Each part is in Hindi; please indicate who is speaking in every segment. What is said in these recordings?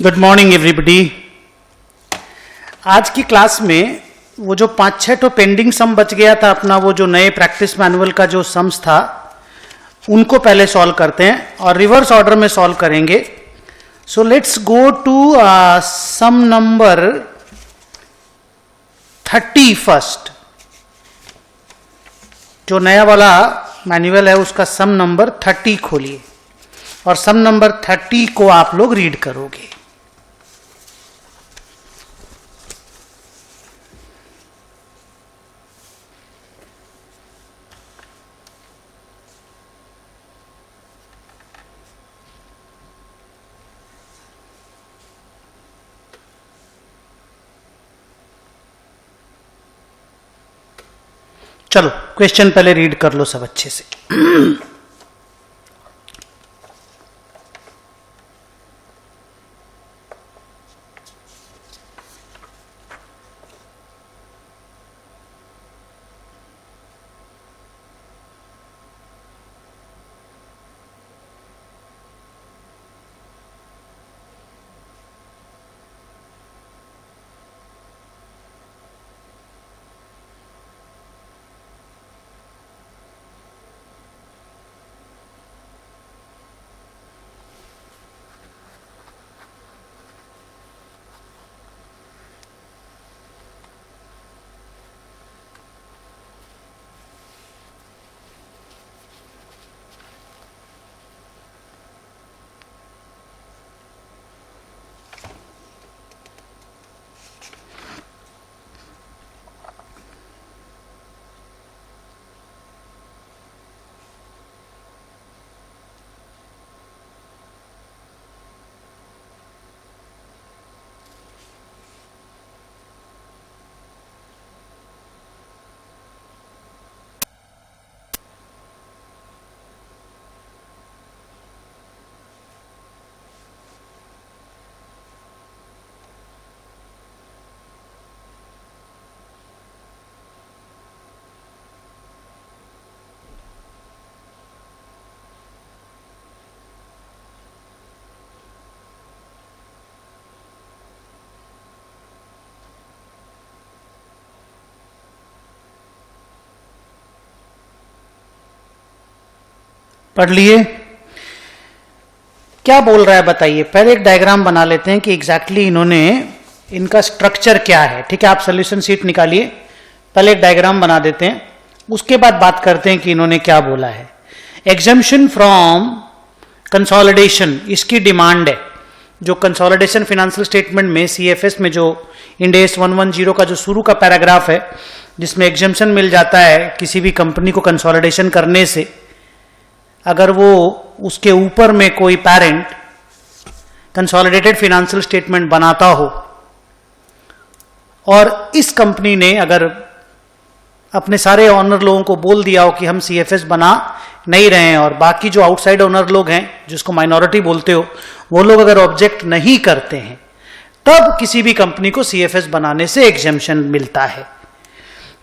Speaker 1: Good morning everybody. आज की क्लास में वो जो 5-6 तो पेंडिंग सम बच गया था अपना, वो जो नए प्रैक्टिस मैनुअल का जो सम्स था उनको पहले सॉल्व करते हैं और रिवर्स ऑर्डर में सॉल्व करेंगे। So let's go to sum number 30 first. जो नया वाला मैनुअल है उसका सम नंबर 30 खोलिए और सम नंबर 30 को आप लोग रीड करोगे। चलो क्वेश्चन पहले रीड कर लो सब अच्छे से। पढ़ लिए? क्या बोल रहा है बताइए। पहले एक डायग्राम बना लेते हैं कि एग्जैक्टली इन्होंने इनका स्ट्रक्चर क्या है। ठीक है, आप सॉल्यूशन शीट निकालिए, पहले एक डायग्राम बना देते हैं, उसके बाद बात करते हैं कि इन्होंने क्या बोला है। एग्जम्पशन फ्रॉम कंसोलिडेशन, इसकी डिमांड है। जो कंसोलिडेशन फाइनेंशियल स्टेटमेंट में सीएफएस में जो इंड AS 110 का जो शुरू का पैराग्राफ है जिसमें एग्जम्पशन मिल जाता है किसी भी कंपनी को कंसोलिडेशन करने से, अगर वो उसके ऊपर में कोई पेरेंट कंसोलिडेटेड फाइनेंशियल स्टेटमेंट बनाता हो और इस कंपनी ने अगर अपने सारे ऑनर लोगों को बोल दिया हो कि हम सीएफएस बना नहीं रहे हैं और बाकी जो आउटसाइड ऑनर लोग हैं जिसको माइनॉरिटी बोलते हो वो लोग अगर ऑब्जेक्ट नहीं करते हैं, तब किसी भी कंपनी को सीएफएस बनाने से एग्जम्पशन मिलता है।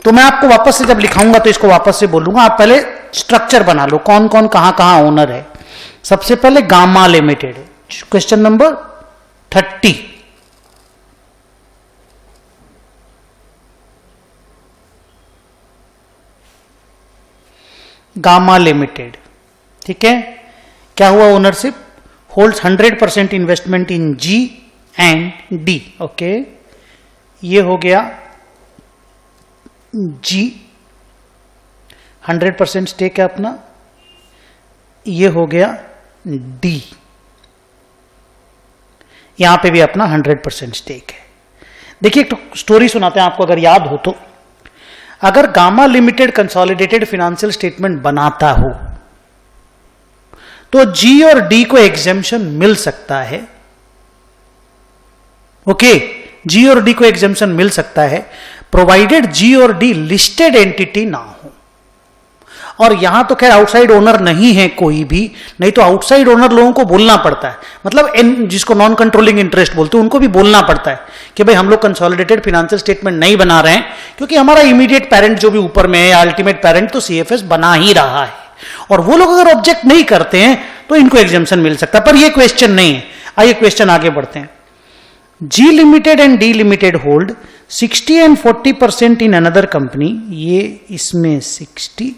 Speaker 1: तो मैं आपको वापस से जब लिखाऊंगा तो इसको वापस से बोलूंगा, आप पहले स्ट्रक्चर बना लो, कौन कौन कहां कहां ओनर है। सबसे पहले gamma limited, question number 30। Gamma limited, ठीक है, क्या हुआ ownership? Holds 100% investment in G and D। Okay, ये हो गया G, 100% स्टेक है अपना, ये हो गया D, यहां पे भी अपना 100% स्टेक है। देखिए एक तो स्टोरी सुनाते हैं आपको अगर याद हो तो। अगर gamma limited consolidated financial statement बनाता हो तो G और D को एग्जेम्पशन मिल सकता है। ओके, G और D को एग्जेम्पशन मिल सकता है प्रोवाइडेड G और D लिस्टेड एंटिटी ना हो। और यहां तो खैर आउटसाइड ओनर नहीं है कोई भी, नहीं तो आउटसाइड ओनर लोगों को बोलना पड़ता है, मतलब जिसको नॉन कंट्रोलिंग इंटरेस्ट बोलते हैं उनको भी बोलना पड़ता है कि भाई हम लोग कंसोलिडेटेड फाइनेंशियल स्टेटमेंट नहीं बना रहे हैं क्योंकि हमारा इमीडिएट पेरेंट जो भी ऊपर में है, अल्टीमेट पेरेंट तो सीएफएस बना ही रहा है। और वो लोग अगर ऑब्जेक्ट नहीं करते हैं तो इनको एग्जम्पशन मिल सकता है, पर ये क्वेश्चन नहीं है। आइए क्वेश्चन आगे बढ़ते हैं। G limited and D limited hold 60 and 40% in another company, ये इसमें 60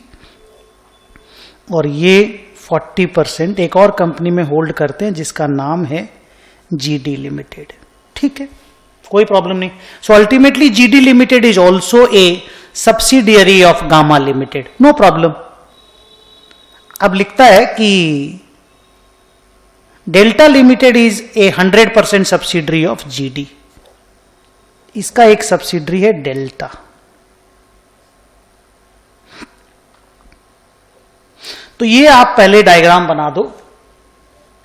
Speaker 1: और ये 40% एक और कंपनी में होल्ड करते हैं जिसका नाम है जीडी लिमिटेड। ठीक है, कोई प्रॉब्लम नहीं। So ultimately GD limited is also a subsidiary of Gamma Limited, no problem. अब लिखता है कि Delta Limited is a 100% subsidiary of GD, इसका एक सब्सिडरी है डेल्टा। तो ये आप पहले डायग्राम बना दो,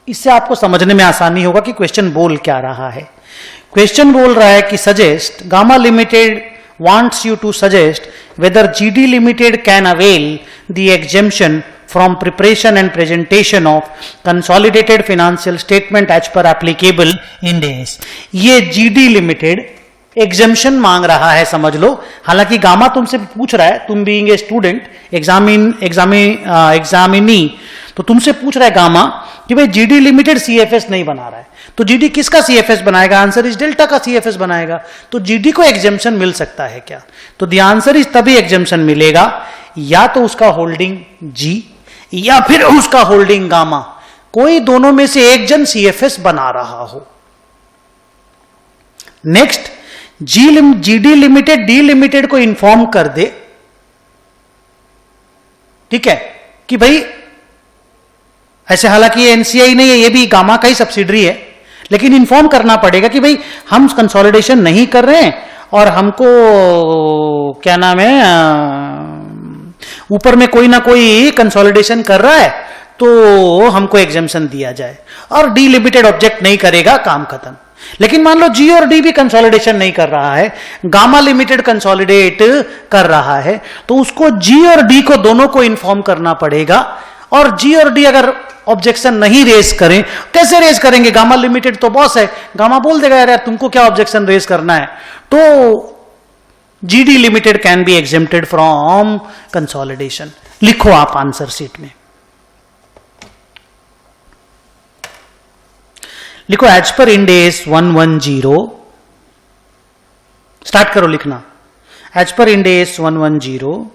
Speaker 1: इससे आपको समझने में आसानी होगा कि क्वेश्चन बोल क्या रहा है। क्वेश्चन बोल रहा है कि suggest, gamma limited wants you to suggest whether GD Limited can avail the exemption from preparation and presentation of consolidated financial statement as per applicable Ind AS। ये GD Limited एग्जेम्पशन मांग रहा है, समझ लो। हालांकि गामा तुमसे पूछ रहा है, तुम बीइंग ए स्टूडेंट एग्जामिनी, तो तुमसे पूछ रहा है गामा कि भाई जीडी लिमिटेड सीएफएस नहीं बना रहा है, तो जीडी किसका सीएफएस बनाएगा? आंसर इज डेल्टा का सीएफएस बनाएगा। तो जीडी को एग्जेम्पशन मिल सकता है क्या? तो द आंसर इज तभी एग्जेम्पशन मिलेगा या तो उसका होल्डिंग जी या फिर उसका होल्डिंग गामा, कोई दोनों में से एक जन सीएफएस बना रहा हो। Next, GD limited D limited को इन्फॉर्म कर दे, ठीक है, कि भाई ऐसे, हालांकि ये एनसीआई नहीं है, ये भी गामा का ही सब्सिडरी है, लेकिन इन्फॉर्म करना पड़ेगा कि भाई हम कंसोलिडेशन नहीं कर रहे हैं और हमको क्या नाम है, ऊपर में कोई ना कोई कंसोलिडेशन कर रहा है, तो हमको एग्जेम्पशन दिया जाए। और डी लिमिटेड ऑब्जेक्ट नहीं करेगा, काम खत्म। लेकिन मान लो जी और डी भी कंसोलिडेशन नहीं कर रहा है, गामा लिमिटेड कंसोलिडेट कर रहा है, तो उसको जी और डी को दोनों को इन्फॉर्म करना पड़ेगा। और जी और डी अगर ऑब्जेक्शन नहीं रेज करें, कैसे रेज करेंगे? गामा लिमिटेड तो बॉस है, गामा बोल देगा यार तुमको क्या ऑब्जेक्शन रेज करना है। तो GD limited can be exempted from consolidation. लिखो आप आंसर शीट में, लिखो as per Ind AS 110, start करो लिखना। As per Ind AS 110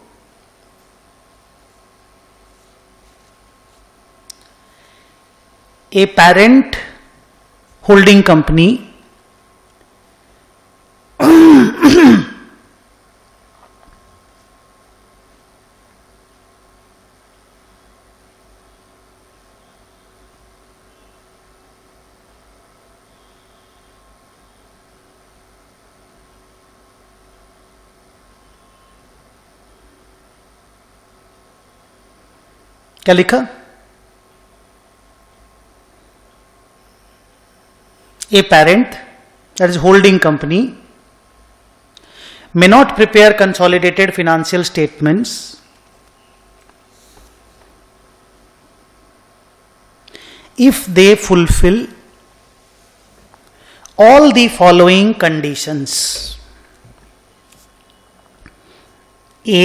Speaker 1: a parent holding company क्या लिखा? A parent, that is holding company, may not prepare consolidated financial statements if they fulfill all the following conditions. A,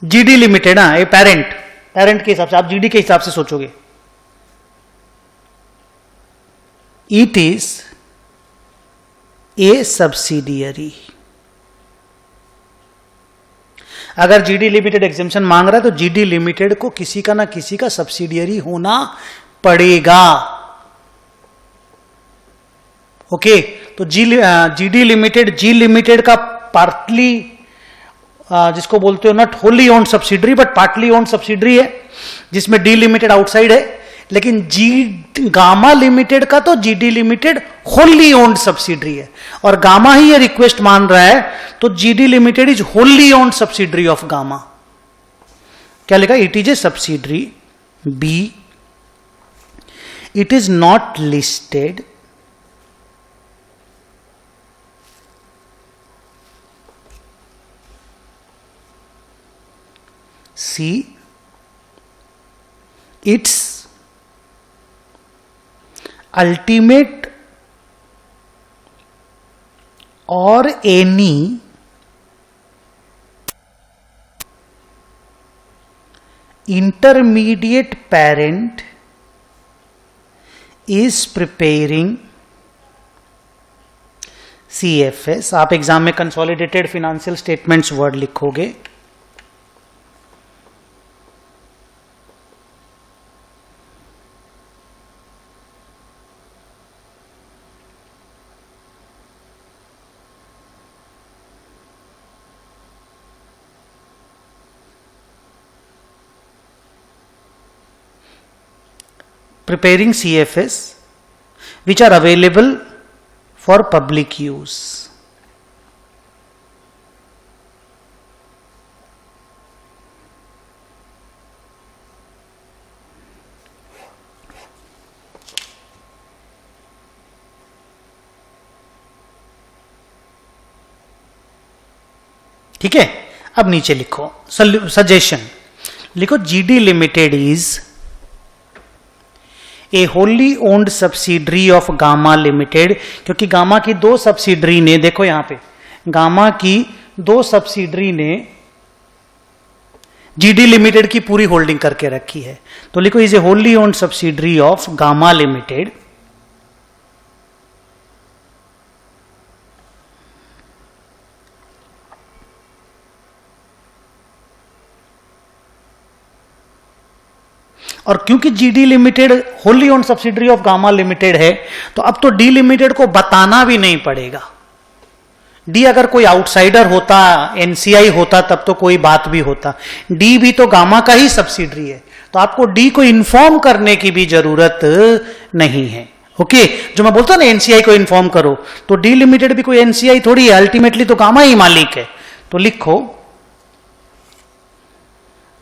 Speaker 1: GD limited, a parent के हिसाब से, आप जीडी के हिसाब से सोचोगे, it is a subsidiary। अगर जीडी लिमिटेड एग्जेम्पशन मांग रहा है तो जीडी लिमिटेड को किसी का ना किसी का सब्सिडियरी होना पड़ेगा। ओके, तो जीडी लिमिटेड, जी लिमिटेड का पार्टली, जिसको बोलते हो not Holi owned subsidiary but partly owned subsidiary है, जिसमें डी लिमिटेड आउटसाइड है। लेकिन गामा लिमिटेड का तो GD limited Holi owned subsidiary है, और गामा ही ये रिक्वेस्ट मान रहा है, तो GD limited is wholly owned subsidiary of Gamma. क्या लिखा? It is a subsidiary. B, it is not listed. C, it's ultimate or any intermediate parent is preparing CFS. आप एग्जाम में कंसोलिडेटेड फिनेंशियल स्टेटमेंट्स वर्ड लिखोगे. Preparing CFS which are available for public use. ठीक है. अब नीचे लिखो सजेशन. लिखो GD limited is A Holi owned subsidiary of Gamma limited. क्योंकि गामा की दो सब्सिडरी ने, देखो यहां पे गामा की दो सब्सिडरी ने GD लिमिटेड की पूरी होल्डिंग करके रखी है. तो लिखो is a Holi owned subsidiary of Gamma limited और क्योंकि GD limited Holi owned subsidiary of Gamma limited है तो अब तो D लिमिटेड को बताना भी नहीं पड़ेगा. D अगर कोई आउटसाइडर होता, NCI होता, तब तो कोई बात भी होता. D भी तो गामा का ही सब्सिडरी है, तो आपको D को इन्फॉर्म करने की भी जरूरत नहीं है. ओके. जो मैं बोलता ना NCI को इन्फॉर्म करो, तो D लिमिटेड भी कोई NCI थोड़ी है, अल्टीमेटली तो गामा ही मालिक है. तो लिखो,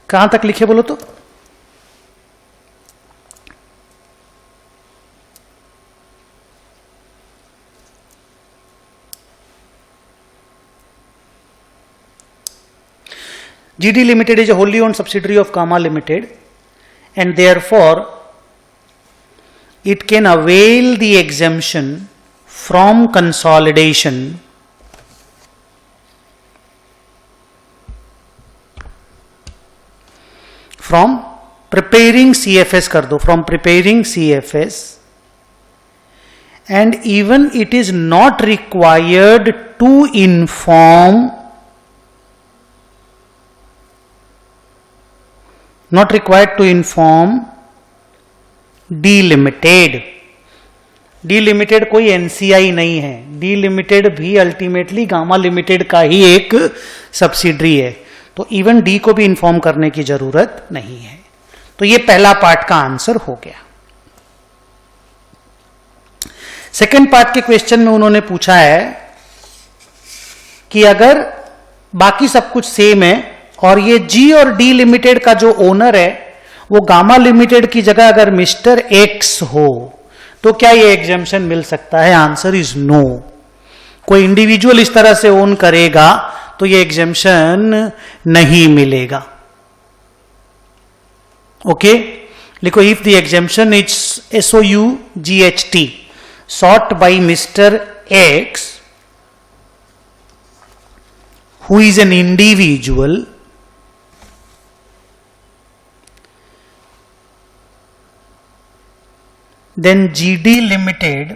Speaker 1: कहां तक लिखे बोलो तो, GD Limited is a wholly owned subsidiary of Gamma Limited and therefore it can avail the exemption from consolidation from preparing CFS कर दो, from preparing CFS, and even it is not required to inform, not required to inform D limited. D limited कोई NCI नहीं है. D लिमिटेड भी अल्टीमेटली गामा लिमिटेड का ही एक सब्सिडरी है, तो इवन D को भी इन्फॉर्म करने की जरूरत नहीं है. तो ये पहला पार्ट का आंसर हो गया. सेकेंड पार्ट के क्वेश्चन में उन्होंने पूछा है कि अगर बाकी सब कुछ सेम है और ये G और D लिमिटेड का जो ओनर है वो गामा लिमिटेड की जगह अगर मिस्टर X हो तो क्या ये एग्जेम्पशन मिल सकता है? Answer is no. कोई इंडिविजुअल इस तरह से ओन करेगा तो ये एग्जेम्पशन नहीं मिलेगा. ओके. लिखो if the exemption is SOUGHT sought by Mr. X who is an individual, then GD Limited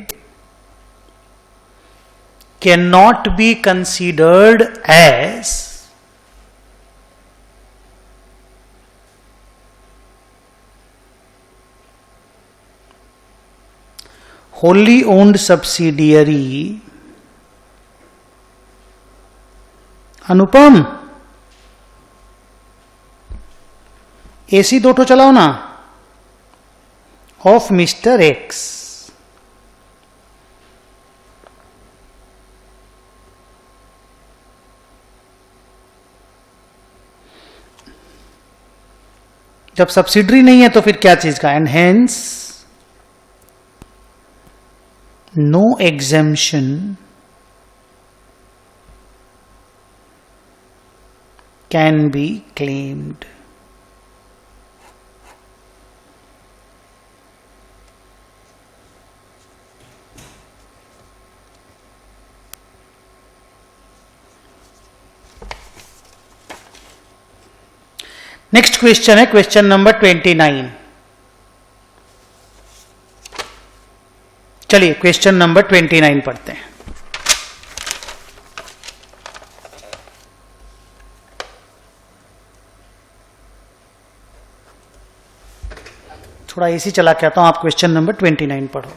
Speaker 1: cannot be considered as wholly owned subsidiary. Anupam, AC दो तो चलाओ ना, ऑफ मिस्टर X. जब सब्सिडरी नहीं है तो फिर क्या चीज का? And hence no exemption can be claimed. Next question है क्वेश्चन नंबर 29. चलिए क्वेश्चन नंबर 29 पढ़ते हैं। थोड़ा एसी चला के आता हूं, आप क्वेश्चन नंबर 29 पढ़ो।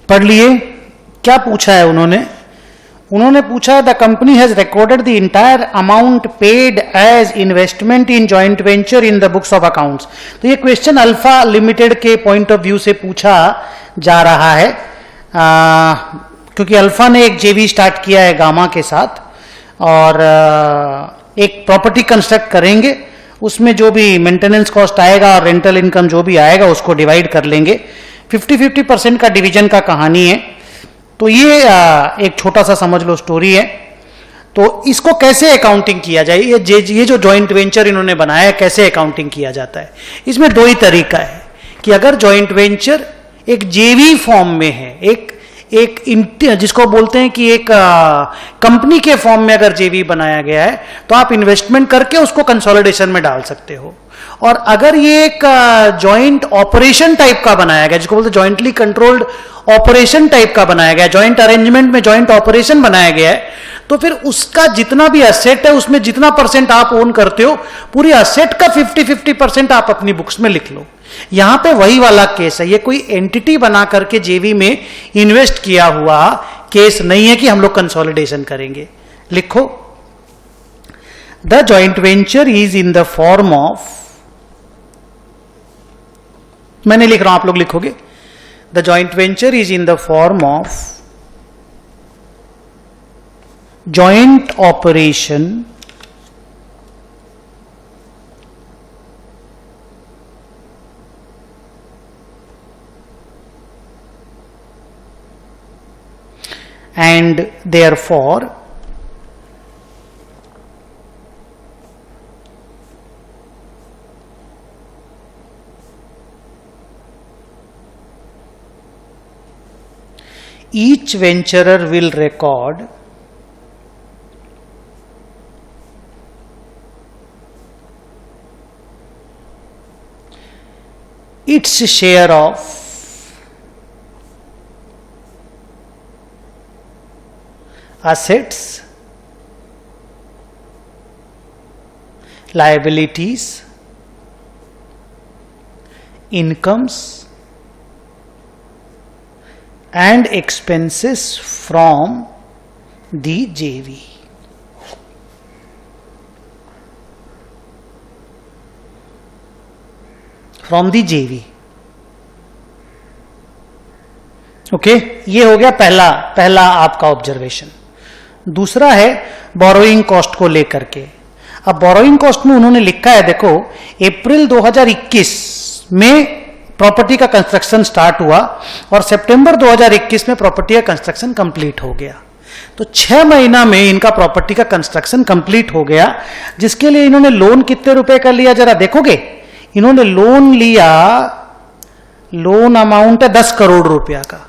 Speaker 1: पढ़ लिए। क्या पूछा है उन्होंने पूछा the company has recorded the entire amount paid as investment in joint venture in the books of accounts. तो ये क्वेश्चन अल्फा लिमिटेड के पॉइंट ऑफ व्यू से पूछा जा रहा है, क्योंकि अल्फा ने एक जेवी स्टार्ट किया है गामा के साथ, और एक प्रॉपर्टी कंस्ट्रक्ट करेंगे, उसमें जो भी मेंटेनेंस कॉस्ट आएगा और रेंटल इनकम जो भी आएगा उसको डिवाइड कर लेंगे। 50-50% का डिवीजन का कहानी है। तो ये एक छोटा सा समझ लो स्टोरी है। तो इसको कैसे अकाउंटिंग किया जाए, ये जो जॉइंट वेंचर इन्होंने बनाया है कैसे अकाउंटिंग किया जाता है। इसमें दो ही तरीका है कि अगर जॉइंट वेंचर एक जेवी फॉर्म में है, एक जिसको बोलते हैं कि एक कंपनी के फॉर्म में अगर जेवी बनाया गया है तो आप इन्वेस्टमेंट करके उसको कंसोलिडेशन में डाल सकते हो। और अगर ये एक जॉइंट ऑपरेशन टाइप का बनाया गया, जिसको बोलते हैं जॉइंटली कंट्रोल्ड ऑपरेशन टाइप का बनाया गया, जॉइंट अरेंजमेंट में जॉइंट ऑपरेशन बनाया गया है, तो फिर उसका जितना भी असेट है उसमें जितना परसेंट आप ओन करते हो, पूरी असेट का 50-50% आप अपनी बुक्स में लिख लो। यहां पे वही वाला केस है। ये कोई एंटिटी बना करके जेवी में इन्वेस्ट किया हुआ केस नहीं है कि हम लोग कंसोलिडेशन करेंगे। लिखो, the joint venture is in the form of, मैंने लिख रहा हूं, आप लोग लिखोगे, the joint venture is in the form of joint operation and therefore each venturer will record its share of assets, liabilities, incomes and expenses from the JV. From the जेवी। ओके, ये हो गया पहला आपका ऑब्जर्वेशन। दूसरा है बोरोइंग कॉस्ट को लेकर के। अब बोरोइंग कॉस्ट में उन्होंने लिखा है, देखो अप्रैल 2021 में प्रॉपर्टी का कंस्ट्रक्शन स्टार्ट हुआ और सितंबर 2021 में प्रॉपर्टी का कंस्ट्रक्शन कंप्लीट हो गया। तो 6 महीना में इनका प्रॉपर्टी का कंस्ट्रक्शन कंप्लीट हो गया, जिसके लिए इन्होंने लोन कितने रुपए का लिया जरा देखोगे। इन्होंने लोन लिया, लोन अमाउंट है 10 करोड़ रुपया का।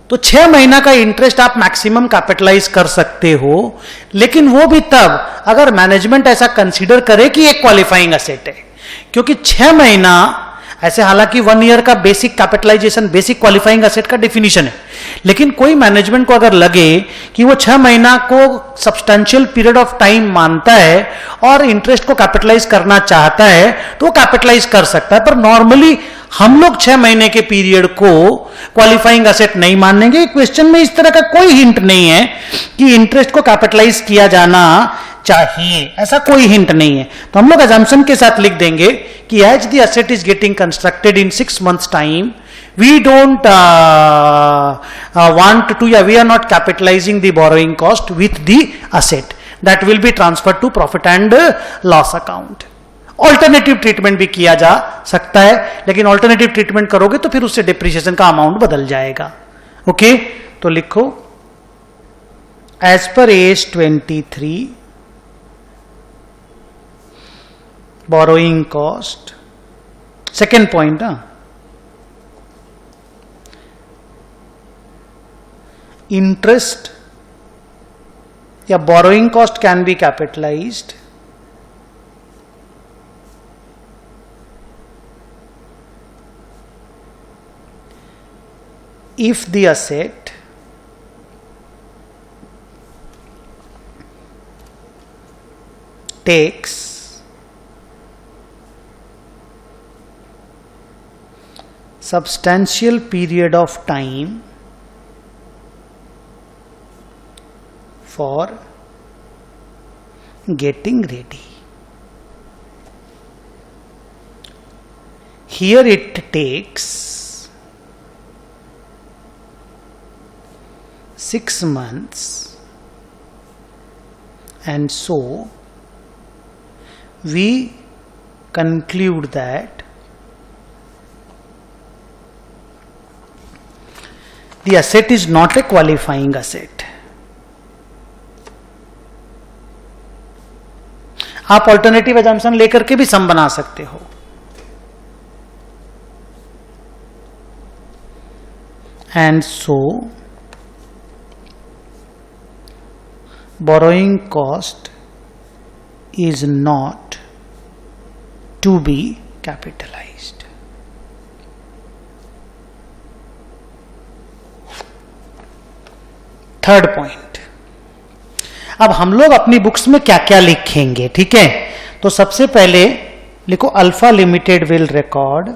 Speaker 1: तो 6 महीना का इंटरेस्ट आप मैक्सिमम कैपिटलाइज कर सकते हो, लेकिन वो भी तब अगर मैनेजमेंट ऐसा कंसीडर करे कि एक क्वालिफाइंग असेट है। क्योंकि 6 महीना ऐसे, हालांकि 1 ईयर का basic capitalization basic qualifying asset का डिफिनीशन है, लेकिन कोई मैनेजमेंट को अगर लगे कि वो 6 महीना को सब्सटेंशियल पीरियड ऑफ टाइम मानता है और इंटरेस्ट को कैपिटलाइज करना चाहता है तो वो कैपिटलाइज कर सकता है। पर नॉर्मली हम लोग 6 महीने के पीरियड को क्वालिफाइंग असेट नहीं मानेंगे। क्वेश्चन में इस तरह का कोई हिंट नहीं है कि इंटरेस्ट को कैपिटलाइज किया जाना चाहिए, ऐसा कोई हिंट नहीं है। तो हम लोग अजम्पशन के साथ लिख देंगे कि as the asset is getting constructed in 6 months time, we don't want to, we are not capitalizing the borrowing cost with the asset, that will be transferred to profit and loss account। Alternative treatment भी किया जा सकता है, लेकिन ऑल्टरनेटिव ट्रीटमेंट करोगे तो फिर उससे डिप्रिसिएशन का अमाउंट बदल जाएगा। ओके, तो लिखो as per AS 23 borrowing cost. Second point, interest या borrowing cost can be capitalized if the asset takes substantial period of time for getting ready। Here it takes 6 months, and so we conclude that the asset is not a qualifying asset। आप ऑल्टरनेटिव अजम्पशन लेकर के भी सम बना सकते हो। And so borrowing cost is not to be capitalized। Third point, अब हम लोग अपनी बुक्स में क्या क्या लिखेंगे, ठीक है। तो सबसे पहले लिखो alpha limited will record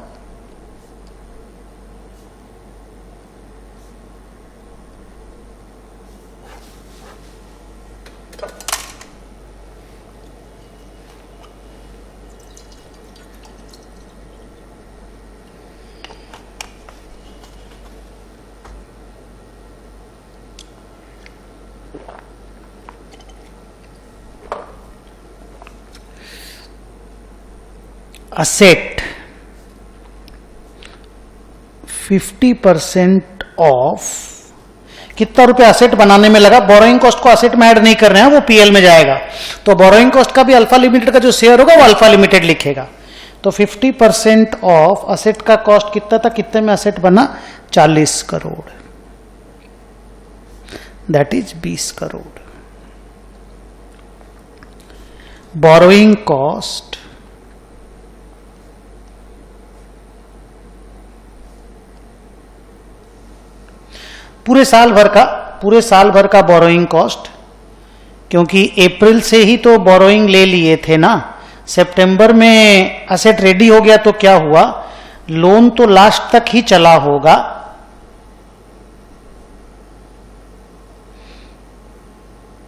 Speaker 1: asset 50% of, कितना रुपया असेट बनाने में लगा, बोरोइंग कॉस्ट को असेट में ऐड नहीं कर रहे हैं, वो पीएल में जाएगा। तो बोरोइंग कॉस्ट का भी अल्फा लिमिटेड का जो शेयर होगा वो अल्फा लिमिटेड लिखेगा। तो 50% ऑफ असेट का कॉस्ट कितना था, कितने में असेट बना, 40 crore, that is 20 crore. Borrowing cost पूरे साल भर का बोरोइंग कॉस्ट, क्योंकि अप्रैल से ही तो बोरोइंग ले लिए थे ना, सितंबर में असेट रेडी हो गया तो क्या हुआ, लोन तो लास्ट तक ही चला होगा।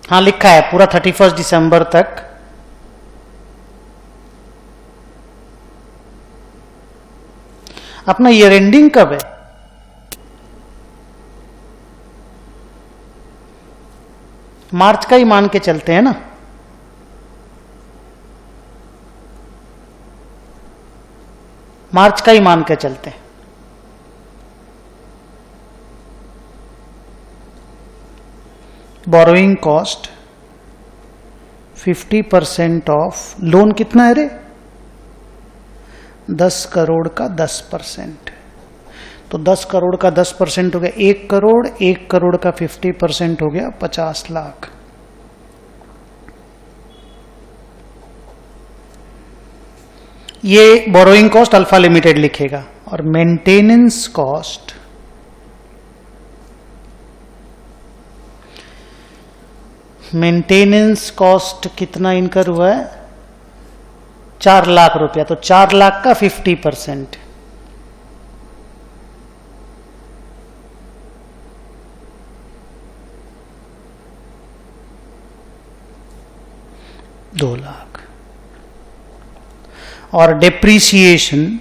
Speaker 1: हाँ लिखा है पूरा 31 दिसंबर तक अपना ईयर एंडिंग कब है? मार्च का ही मान के चलते हैं ना। मार्च का ही मान के चलते हैं। बोरोइंग कॉस्ट 50% ऑफ लोन कितना है रे? 10 करोड़ का 10%। तो 10 करोड़ का 10% हो गया 1 करोड़, 1 करोड़ का 50% हो गया 50 लाख। ये बोरोइंग कॉस्ट अल्फा लिमिटेड लिखेगा। और मेंटेनेंस कॉस्ट कितना इनकर हुआ है? 4 लाख रुपया। तो 4 लाख का 50%, 2 लाख। और डेप्रीसिएशन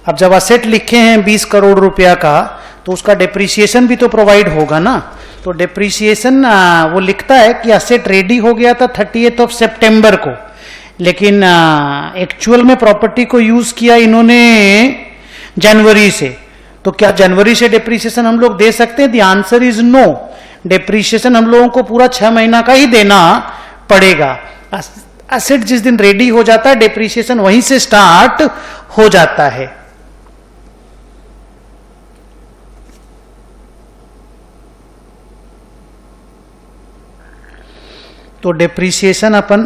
Speaker 1: अब जब असेट लिखे हैं 20 करोड़ रुपया का, तो उसका डेप्रीसिएशन भी तो प्रोवाइड होगा ना। तो डेप्रीसिएशन वो लिखता है कि असेट रेडी हो गया था 30 सितंबर को, लेकिन एक्चुअल में प्रॉपर्टी को यूज किया इन्होंने जनवरी से। तो क्या जनवरी से डेप्रीसिएशन हम लोग दे सकते हैं? The answer is no. Depreciation हम लोगों को पूरा 6 महीना का ही देना पड़ेगा। असेट जिस दिन रेडी हो जाता है, डेप्रीसिएशन वहीं से स्टार्ट हो जाता है। तो डेप्रीसिएशन अपन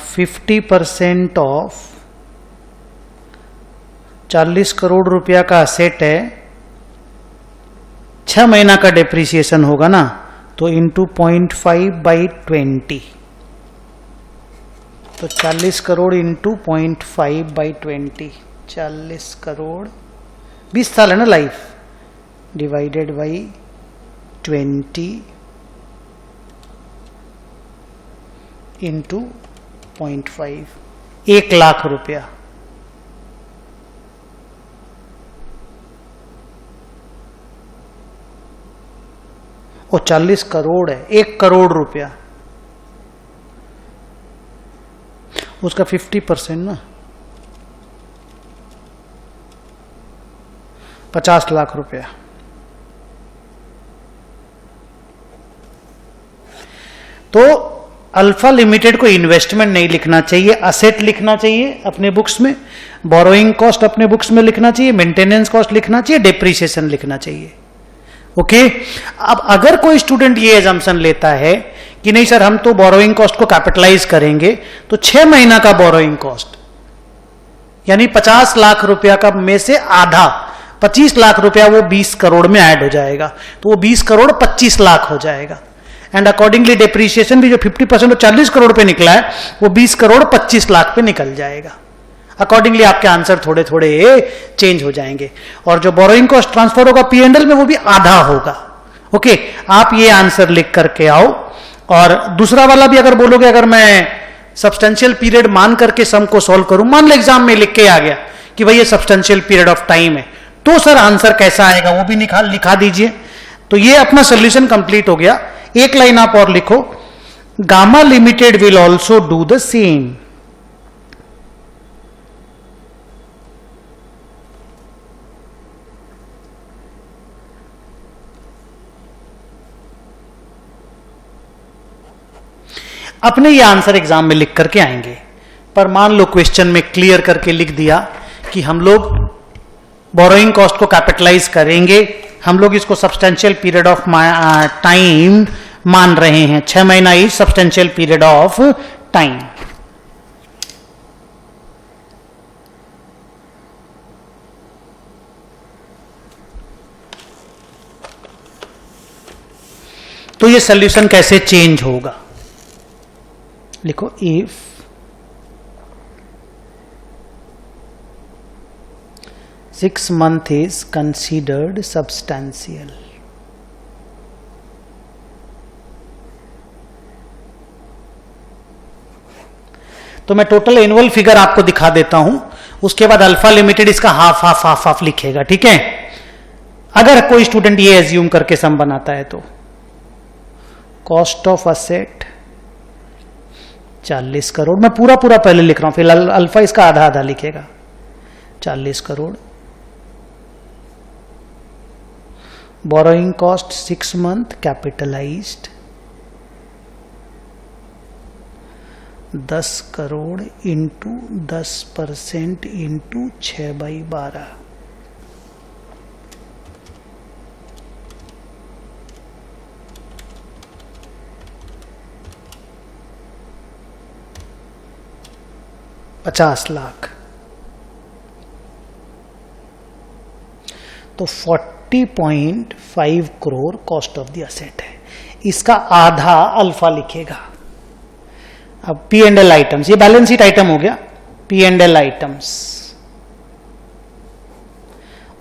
Speaker 1: 50% ऑफ 40 करोड़ रुपया का असेट है, 6 महीना का डेप्रीसिएशन होगा ना, तो इंटू 0.5/20। तो 40 करोड़ इंटू 0.5/20, 40 करोड़ 20 साल है ना life, divided by 20 into 0.5, 1 lakh रुपया। और 40 करोड़ है, 1 करोड़ रुपया, उसका 50% ना 50 लाख रुपया। तो अल्फा लिमिटेड को इन्वेस्टमेंट नहीं लिखना चाहिए, असेट लिखना चाहिए अपने बुक्स में, बोरोइंग कॉस्ट अपने बुक्स में लिखना चाहिए, मेंटेनेंस कॉस्ट लिखना चाहिए, डेप्रीसिएशन लिखना चाहिए। ओके। अब अगर कोई स्टूडेंट ये एजम्पशन लेता है कि नहीं सर हम तो बोरोइंग कॉस्ट को कैपिटलाइज करेंगे, तो 6 महीना का बोरोइंग कॉस्ट यानी 50 लाख रुपया का में से आधा 25 लाख रुपया वो 20 करोड़ में ऐड हो जाएगा, तो वो 20 करोड़ 25 लाख हो जाएगा। एंड अकॉर्डिंगली डेप्रीसिएशन भी जो 50% 40 करोड़ पे निकला है, वो 20 करोड़ 25 लाख पे निकल जाएगा। अकॉर्डिंगली आपके आंसर थोड़े थोड़े चेंज हो जाएंगे। और जो बोरोइंग कॉस्ट ट्रांसफर होगा P&L में, वो भी आधा होगा। ओके, आप ये आंसर लिख करके आओ। और दूसरा वाला भी अगर बोलोगे, अगर मैं सब्सटेंशियल पीरियड मान करके सम को सॉल्व करूं, मान लो एग्जाम में लिख के आ गया कि भाई ये सब्सटेंशियल पीरियड ऑफ टाइम है, तो सर आंसर कैसा आएगा वो भी लिखा दीजिए। तो ये अपना सोल्यूशन कंप्लीट हो गया। एक लाइन आप और लिखो, gamma limited will also do the same. अपने ये आंसर एग्जाम में लिख करके आएंगे, पर मान लो क्वेश्चन में क्लियर करके लिख दिया कि हम लोग बोरोइंग कॉस्ट को कैपिटलाइज करेंगे, हम लोग इसको सब्सटेंशियल पीरियड ऑफ टाइम मान रहे हैं, 6 महीना ही सब्सटेंशियल पीरियड ऑफ टाइम। तो ये सॉल्यूशन कैसे चेंज होगा, लिखो if 6 month is considered substantial, तो मैं टोटल एनुअल फिगर आपको दिखा देता हूं, उसके बाद अल्फा लिमिटेड इसका हाफ हाफ हाफ हाफ लिखेगा, ठीक है। अगर कोई स्टूडेंट ये एज्यूम करके सम बनाता है तो कॉस्ट ऑफ असेट 40 करोड़, मैं पूरा पूरा पहले लिख रहा हूं, फिर अल्फा इसका आधा आधा लिखेगा, 40 crore. Borrowing cost 6 month capitalised 10 crore into 10% into 6/12, ₹50 lakh. तो 40.5 crore cost of the asset है, इसका आधा अल्फा लिखेगा। अब पी एंड एल आइटम्स, ये बैलेंस शीट आइटम हो गया, पी एंड एल आइटम्स,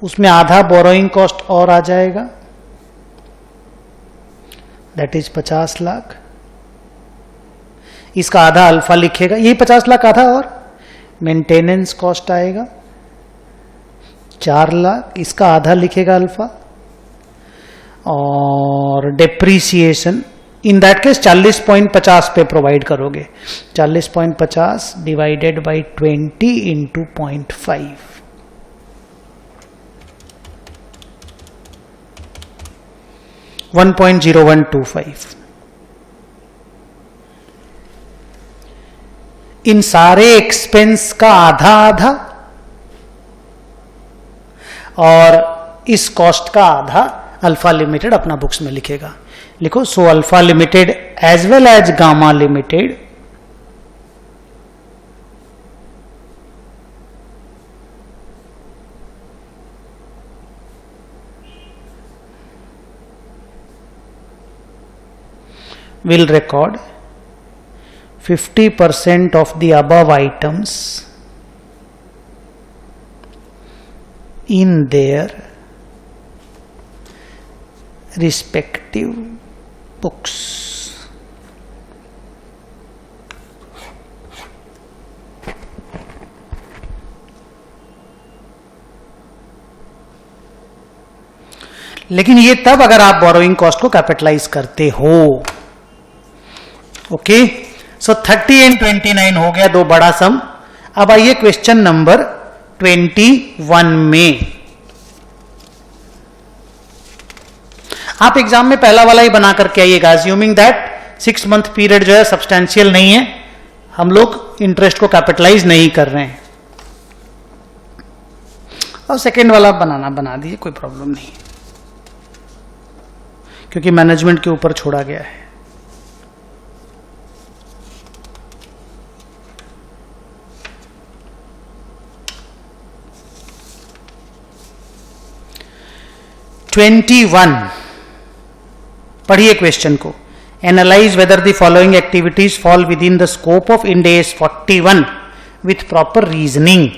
Speaker 1: उसमें आधा बोरोइंग कॉस्ट और आ जाएगा, दैट इज 50 लाख। इसका आधा अल्फा लिखेगा, यही 50 लाख आधा, और मेंटेनेंस कॉस्ट आएगा 4 लाख, इसका आधा लिखेगा अल्फा, और डेप्रीसिएशन इन दैट केस 40.50 पे प्रोवाइड करोगे, 40.50 डिवाइडेड बाई 20 इंटू 0.5, 1.0125। इन सारे एक्सपेंस का आधा आधा और इस कॉस्ट का आधा अल्फा लिमिटेड अपना बुक्स में लिखेगा। लिखो, so Alpha Limited as well as Gamma Limited will record 50% of the above items in their respective books. लेकिन ये तब अगर आप बोरोइंग कॉस्ट को कैपिटलाइज करते हो। ओके, सो 30 एंड 29 हो गया, दो बड़ा सम। अब आइए क्वेश्चन नंबर 21 में। आप एग्जाम में पहला वाला ही बना करके आइएगा, अज्यूमिंग दैट 6 मंथ पीरियड जो है सब्सटैंशियल नहीं है, हम लोग इंटरेस्ट को कैपिटलाइज नहीं कर रहे हैं। और सेकेंड वाला बना दीजिए, कोई प्रॉब्लम नहीं, क्योंकि मैनेजमेंट के ऊपर छोड़ा गया है। पढ़िए क्वेश्चन को। Analyse whether the following activities fall within the scope of Ind AS 41 with proper reasoning.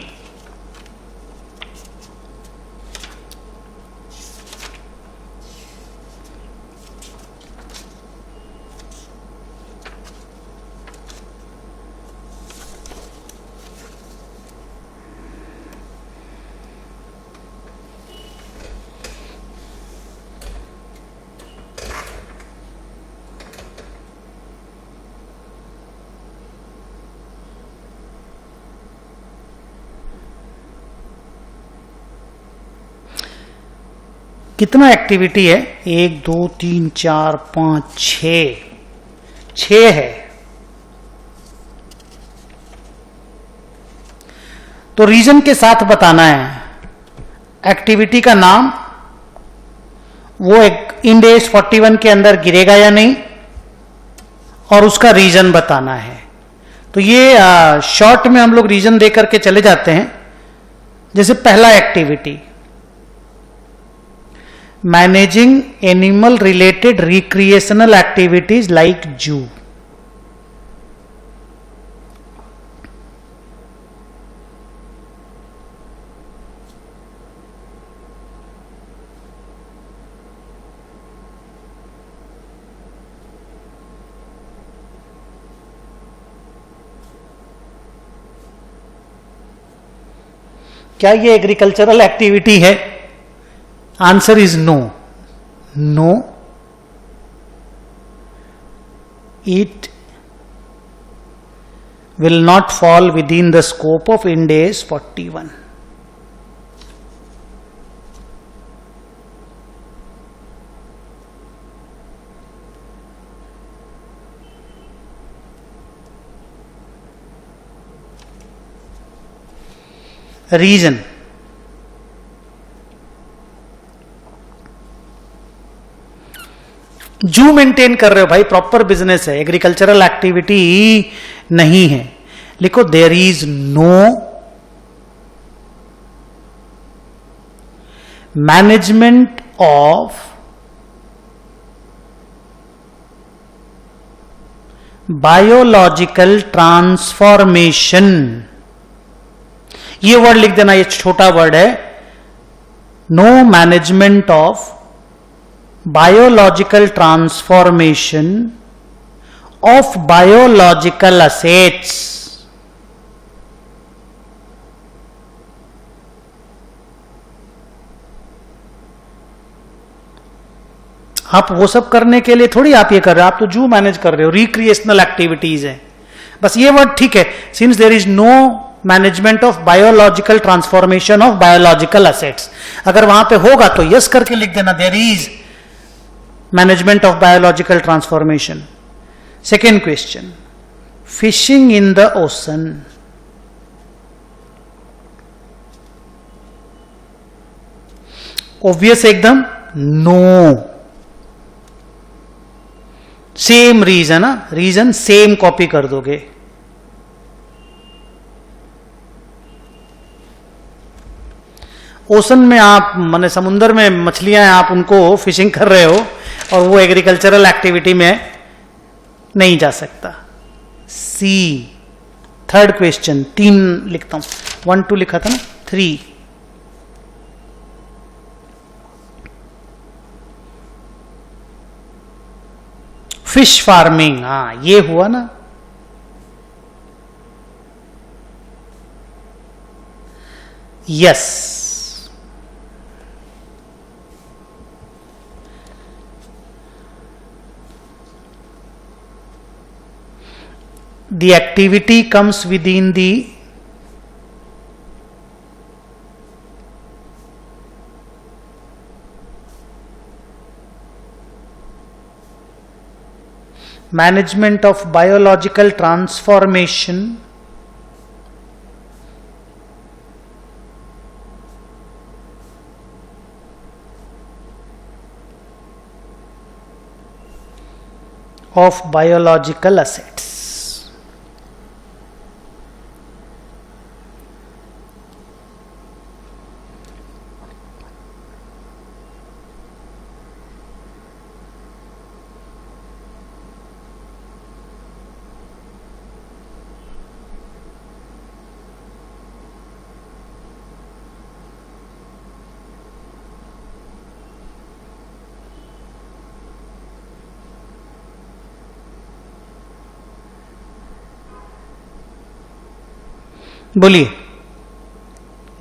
Speaker 1: कितना एक्टिविटी है? 1 2 3 4 5 6 है। तो रीजन के साथ बताना है। एक्टिविटी का नाम, वो एक इंड AS 41 के अंदर गिरेगा या नहीं, और उसका रीजन बताना है। तो ये शॉर्ट में हम लोग रीजन दे करके चले जाते हैं। जैसे पहला activity, managing animal related recreational activities like zoo. क्या ये एग्रीकल्चरल एक्टिविटी है? Answer is no. No, it will not fall within the scope of Ind AS 41. Reason. Zoo maintain कर रहे हो भाई, प्रॉपर बिजनेस है, एग्रीकल्चरल एक्टिविटी नहीं है. लिखो there is no management of biological transformation. ये वर्ड लिख देना, ये छोटा वर्ड है. No management of biological transformation of biological assets. आप वो सब करने के लिए थोड़ी आप ये कर रहे हो, आप तो जू मैनेज कर रहे हो, रिक्रिएशनल एक्टिविटीज है. बस ये वर्ड ठीक है. Since there is no management of biological transformation of biological assets, अगर वहां पे होगा तो यस करके लिख देना, there is management of biological transformation. Second question, fishing in the ocean. Obvious एकदम, no. Same reason, reason same copy कर दोगे. ओशन में आप माने समुद्र में मछलियां हैं, आप उनको फिशिंग कर रहे हो और वो एग्रीकल्चरल एक्टिविटी में नहीं जा सकता. सी. थर्ड क्वेश्चन, 3 लिखता हूं, 1 2 लिखा था ना, 3. फिश फार्मिंग, हाँ ये हुआ ना. Yes. The activity comes within the management of biological transformation of biological assets. बोलिए.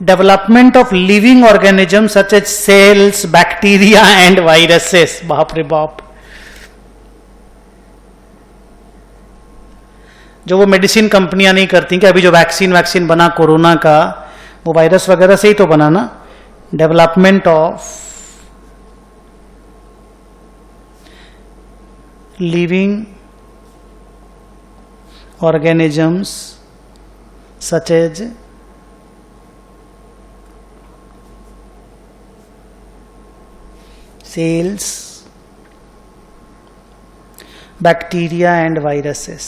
Speaker 1: Development of living organism such as cells, bacteria and viruses. बाप रे बाप. जो वो मेडिसिन कंपनियां नहीं करती कि अभी जो वैक्सीन बना कोरोना का, वो वायरस वगैरह से ही तो बना ना. Development of living organisms such as cells, bacteria and viruses.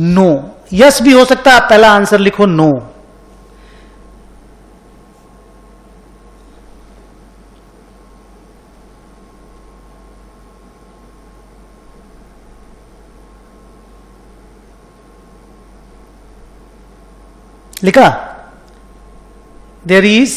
Speaker 1: No. Yes भी हो सकता है, आप पहला आंसर लिखो नो. लिखा. देयर इज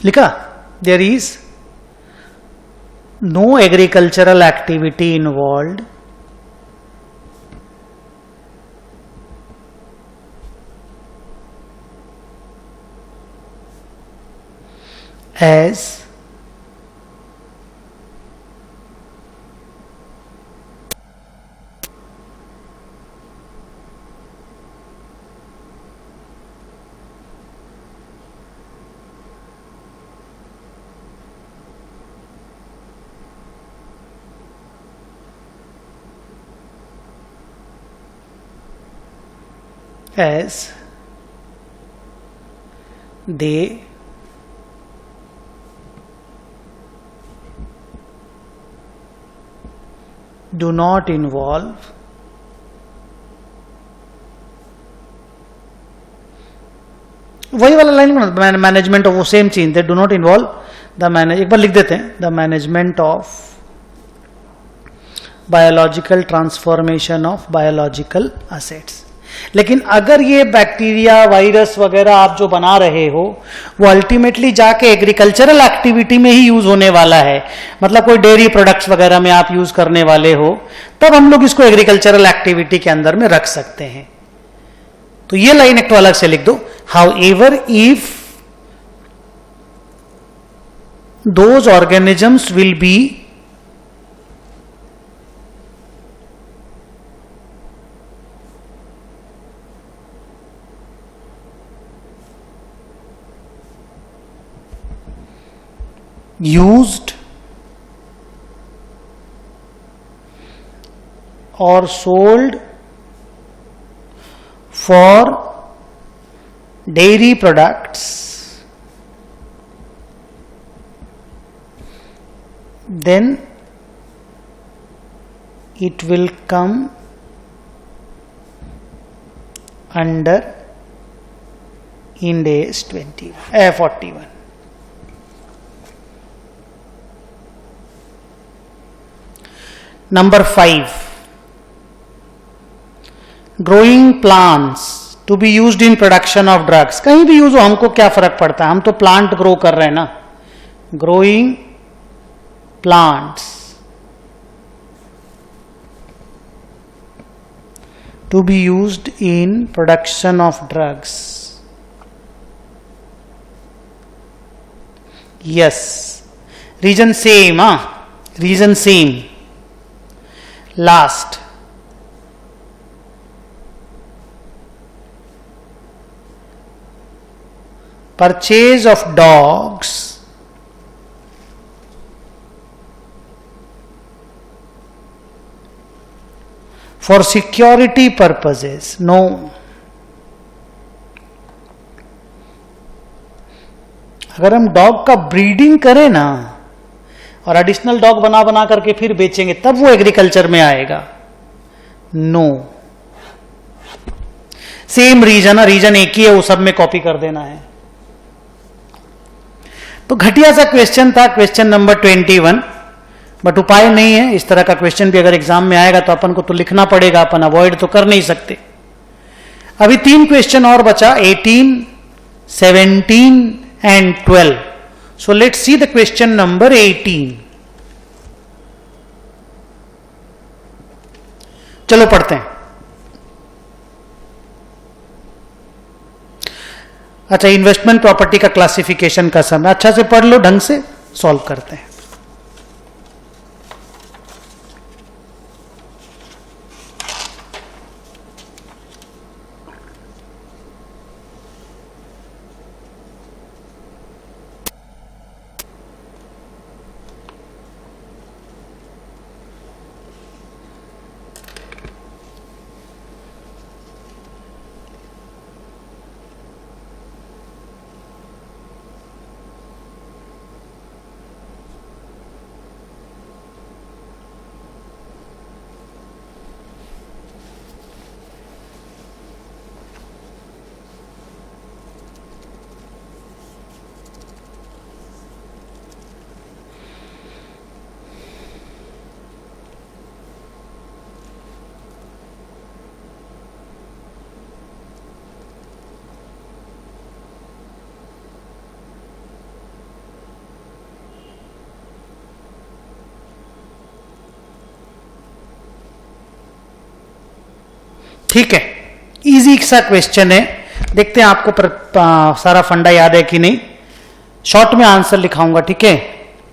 Speaker 1: लिखा, there is no agricultural activity involved as they do not involve वही वाला लाइन मैनेजमेंट ऑफ, वो सेम चीज, they do not involve the manage, एक बार लिख देते हैं, the management of biological transformation of biological assets. लेकिन अगर ये बैक्टीरिया वायरस वगैरह आप जो बना रहे हो वो अल्टीमेटली जाके एग्रीकल्चरल एक्टिविटी में ही यूज होने वाला है, मतलब कोई डेयरी प्रोडक्ट्स वगैरह में आप यूज करने वाले हो, तब हम लोग इसको एग्रीकल्चरल एक्टिविटी के अंदर में रख सकते हैं। तो ये लाइन एक तो अलग से लिख दो, how ever if those organisms will be used or sold for dairy products, then it will come under Ind AS 41. Number 5, growing plants to be used in production of drugs. कहीं भी यूज हो हमको क्या फर्क पड़ता है, हम तो प्लांट ग्रो कर रहे हैं ना। Growing plants to be used in production of drugs. Yes, reason same, reason same. Last, purchase of dogs for security purposes. No. अगर हम डॉग का ब्रीडिंग करें ना और एडिशनल डॉग बना बना करके फिर बेचेंगे, तब वो एग्रीकल्चर में आएगा। नो, सेम रीजन, रीजन एक ही है, वो सब में कॉपी कर देना है। तो घटिया सा क्वेश्चन था, क्वेश्चन नंबर 21, बट उपाय नहीं है। इस तरह का क्वेश्चन भी अगर एग्जाम में आएगा तो अपन को तो लिखना पड़ेगा, अपन अवॉइड तो कर नहीं सकते। अभी 3 क्वेश्चन और बचा, 18, 17 and 12। So let's see the question number 18. चलो पढ़ते हैं। अच्छा, इन्वेस्टमेंट प्रॉपर्टी का क्लासिफिकेशन का समय, अच्छा से पढ़ लो, ढंग से सॉल्व करते हैं। ठीक है, इजी सा क्वेश्चन है, देखते हैं आपको सारा फंडा याद है कि नहीं। शॉर्ट में आंसर लिखाऊंगा, ठीक है।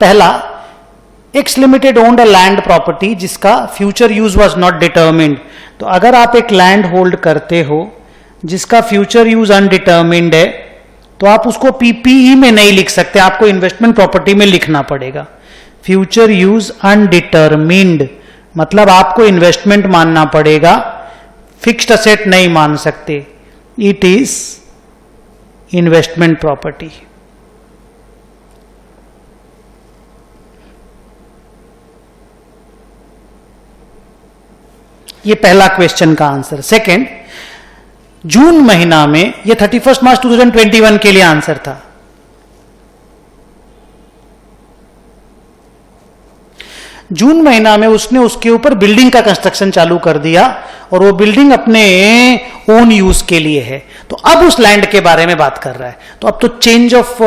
Speaker 1: पहला, X limited owned a land property जिसका future use was not determined. तो अगर आप एक लैंड होल्ड करते हो जिसका फ्यूचर यूज अनडिटर्मिन्ड है, तो आप उसको पीपीई में नहीं लिख सकते, आपको इन्वेस्टमेंट प्रॉपर्टी में लिखना पड़ेगा। फ्यूचर यूज अनडिटर्मिन्ड मतलब आपको इन्वेस्टमेंट मानना पड़ेगा, फिक्स्ड असेट नहीं मान सकते। It is investment property. ये पहला क्वेश्चन का आंसर। सेकंड, जून महीना में, ये 31 मार्च 2021 के लिए आंसर था। जून महीना में उसने उसके ऊपर बिल्डिंग का कंस्ट्रक्शन चालू कर दिया और वो बिल्डिंग अपने ओन यूज के लिए है। तो अब उस लैंड के बारे में बात कर रहा है, तो अब तो चेंज ऑफ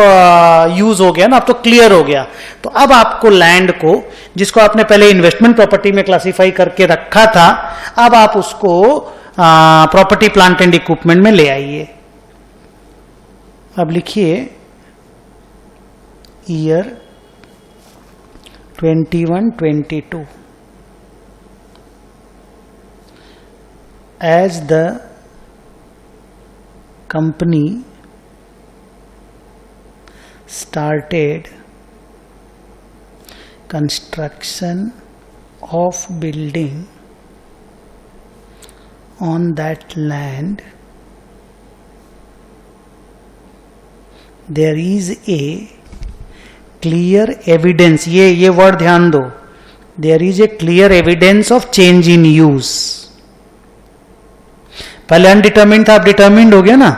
Speaker 1: यूज हो गया ना, अब तो क्लियर हो गया। तो अब आपको लैंड को, जिसको आपने पहले इन्वेस्टमेंट प्रॉपर्टी में क्लासिफाई करके रखा था, अब आप उसको प्रॉपर्टी प्लांट एंड इक्विपमेंट में ले आइए। अब लिखिए year 21-22 as the company started construction of building on that land, there is a clear evidence, ये वर्ड ध्यान दो, there is a clear evidence of change in use. पहले अनडिटर्मिन्ड था, अब डिटर्मिन्ड हो गया ना।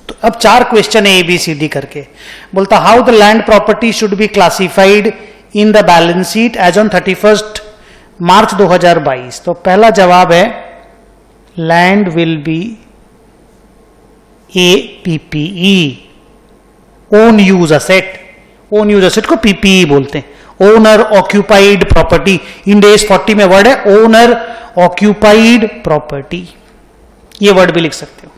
Speaker 1: तो अब 4 क्वेश्चन है ABCD करके। बोलता how the land property should be classified in the balance sheet as on 31 March 2022। तो पहला जवाब है land will be APPE, own use asset. Own use asset को पीपीई बोलते हैं, owner occupied property. Ind AS 40 में वर्ड है ओनर ऑक्यूपाइड प्रॉपर्टी, ये वर्ड भी लिख सकते हो।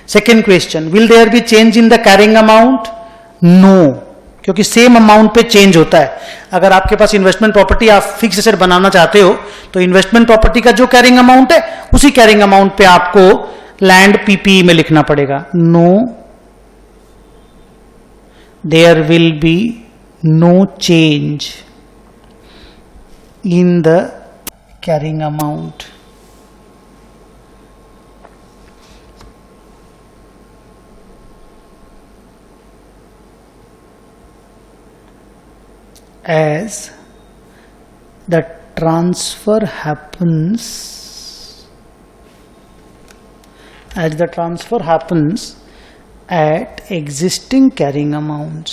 Speaker 1: Second question, will there be change in the carrying amount? No, क्योंकि सेम अमाउंट पे चेंज होता है। अगर आपके पास इन्वेस्टमेंट प्रॉपर्टी, आप फिक्स एसेट बनाना चाहते हो, तो इन्वेस्टमेंट प्रॉपर्टी का जो कैरिंग अमाउंट है उसी कैरिंग अमाउंट पे आपको लैंड पीपीई में लिखना पड़ेगा। No, there will be no change in the carrying amount. As the transfer happens, at existing carrying amounts.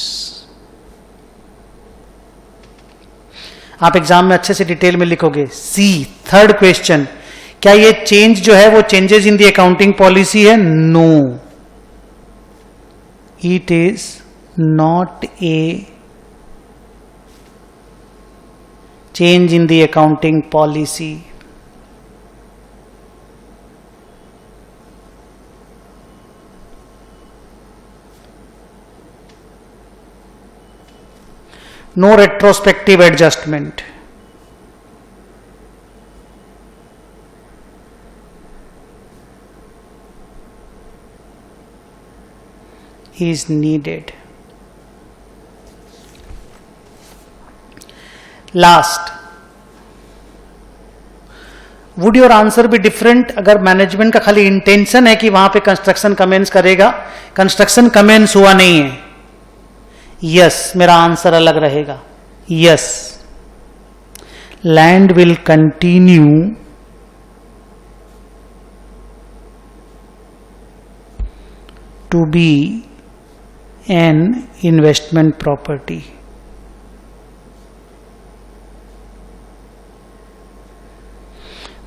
Speaker 1: आप एग्जाम में अच्छे से डिटेल में लिखोगे। सी, थर्ड क्वेश्चन, क्या ये चेंज जो है वो changes in the accounting policy है? No, it is not a change in the accounting policy. No retrospective adjustment. Is needed. Last, would your answer be different अगर मैनेजमेंट का खाली इंटेंशन है कि वहां पे कंस्ट्रक्शन कमेंस करेगा, कंस्ट्रक्शन कमेंस हुआ नहीं है? यस, मेरा आंसर अलग रहेगा। Yes, land will continue to be an investment property.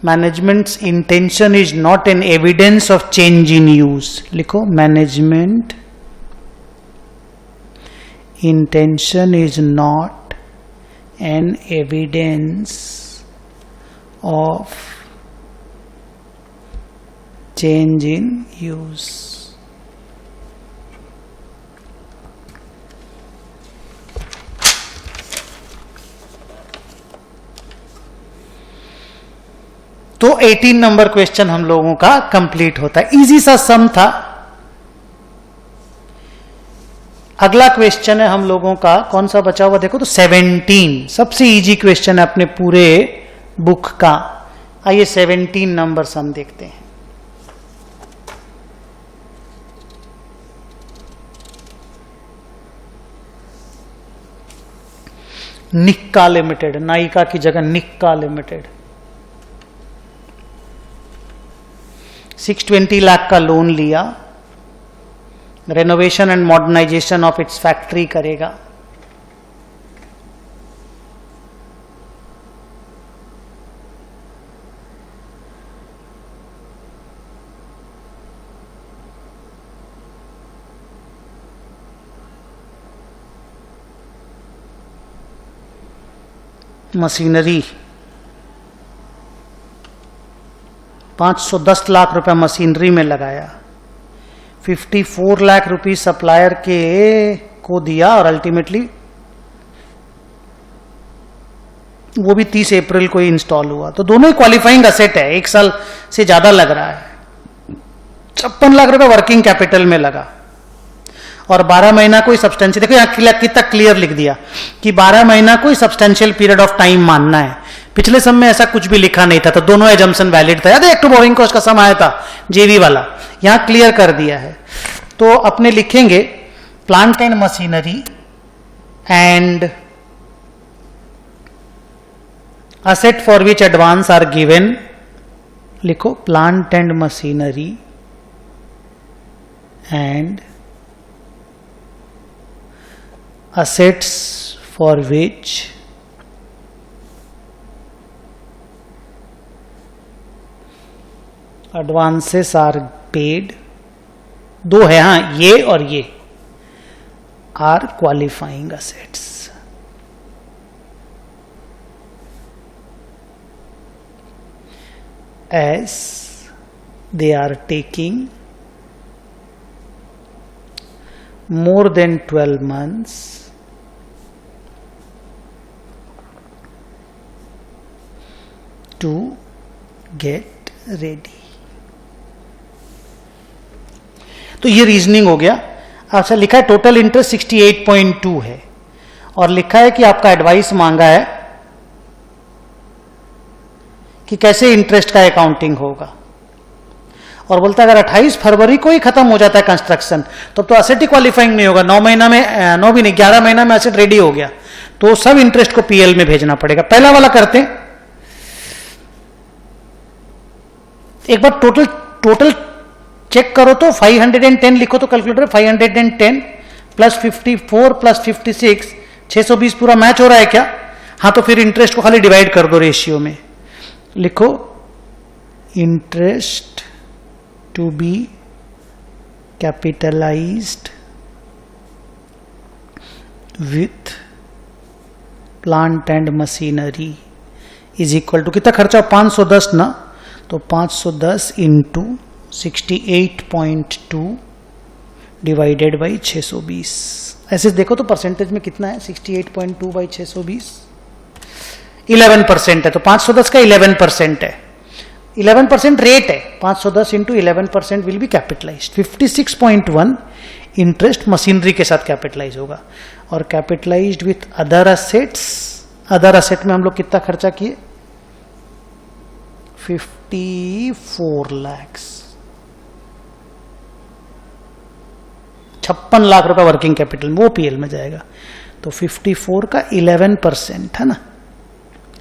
Speaker 1: Management's intention is not an evidence of change in use. लिखो, management intention is not an evidence of change in use. तो 18 नंबर क्वेश्चन हम लोगों का कंप्लीट होता है. इजी सा सम था. अगला क्वेश्चन है हम लोगों का, कौन सा बचा हुआ देखो तो 17. सबसे इजी क्वेश्चन है अपने पूरे बुक का. आइए 17 नंबर सम देखते हैं. निक्का लिमिटेड, नायिका की जगह निक्का लिमिटेड, 620 लाख का लोन लिया, renovation and modernization of its factory करेगा. मशीनरी 510 लाख रुपए मशीनरी में लगाया, 54 लाख रुपए सप्लायर के को दिया और अल्टीमेटली वो भी 30 अप्रैल को ही इंस्टॉल हुआ. तो दोनों ही क्वालिफाइंग असेट है. 1 साल से ज्यादा लग रहा है. 56 लाख रुपए वर्किंग कैपिटल में लगा और 12 महीना कोई सब्सटेंशियल, देखो यहाँ कितना क्लियर लिख दिया कि 12 महीना कोई सब्सटेंशियल पीरियड ऑफ टाइम मानना है. पिछले सम में ऐसा कुछ भी लिखा नहीं था, तो दोनों एजम्पशन वैलिड था. याद है एक टू बोरिंग कॉस्ट का सम आया था जेवी वाला, यहां क्लियर कर दिया है. तो अपने लिखेंगे plant and machinery and asset for which advance are given. लिखो plant and machinery and assets for which advances are paid. दो है हाँ, ये और ये are qualifying assets. As they are taking more than 12 months to get ready. तो ये रीजनिंग हो गया. अच्छा लिखा है टोटल इंटरेस्ट 68.2 है और लिखा है कि आपका एडवाइस मांगा है कि कैसे इंटरेस्ट का अकाउंटिंग होगा और बोलता है अगर 28 फरवरी को ही खत्म हो जाता है कंस्ट्रक्शन तो एसेट ही क्वालिफाइंग नहीं होगा. 9 महीना में 9 भी नहीं 11 महीना में एसेट रेडी हो गया तो सब इंटरेस्ट को पीएल में भेजना पड़ेगा. पहला वाला करते हैं. एक बार टोटल चेक करो तो 510 लिखो तो कैलकुलेटर 510 प्लस 54 प्लस 56 620 पूरा मैच हो रहा है क्या? हाँ तो फिर इंटरेस्ट को खाली डिवाइड कर दो रेशियो में. लिखो interest to be capitalized with plant and machinery is equal to कितना खर्चा 510 ना, तो 510 इंटू 68.2 डिवाइडेड बाई 620. ऐसे देखो तो परसेंटेज में कितना है 68.2 बाई 620 11% है. तो 510 का 11% है. 11% रेट है. 510 into 11% will be capitalize. 56.1 interest machinery के साथ कैपिटलाइज होगा और capitalized with other assets. Other asset में हम लोग कितना खर्चा किए 54 लाख. 56 लाख रुपए वर्किंग कैपिटल वो पीएल में जाएगा. तो 54 का 11% है ना,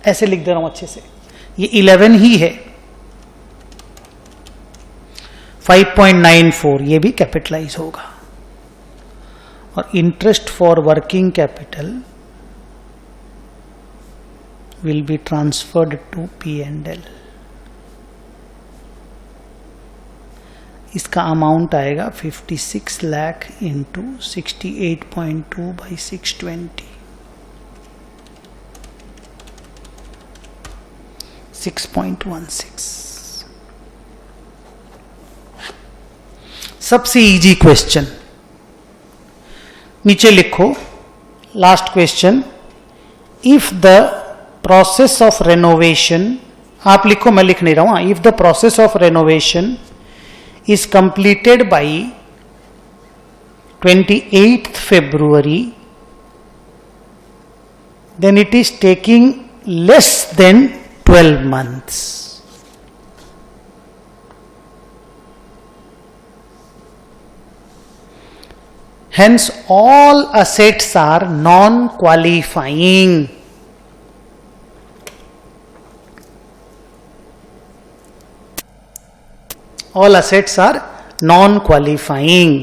Speaker 1: ऐसे लिख दे रहा हूं अच्छे से. ये 11 ही है. 5.94 ये भी कैपिटलाइज होगा और interest for working capital will be transferred to P&L. इसका अमाउंट आएगा 56 लाख इंटू 68.2 बाई 620. 6.16। सबसे इजी क्वेश्चन नीचे लिखो, last question. If the process of renovation, आप लिखो, मैं लिख नहीं रहा हूं। If the process of renovation is completed by 28th February, then it is taking less than 12 months. Hence, all assets are non-qualifying. All assets are non-qualifying.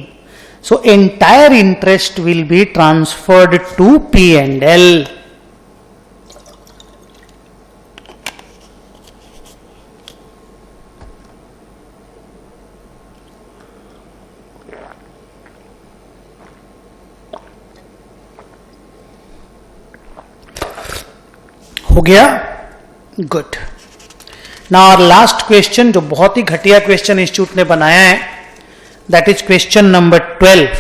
Speaker 1: So, entire interest will be transferred to P&L. हो गया? Good. Now our last question, जो बहुत ही घटिया क्वेश्चन इंस्टीट्यूट ने बनाया है, that is question number 12।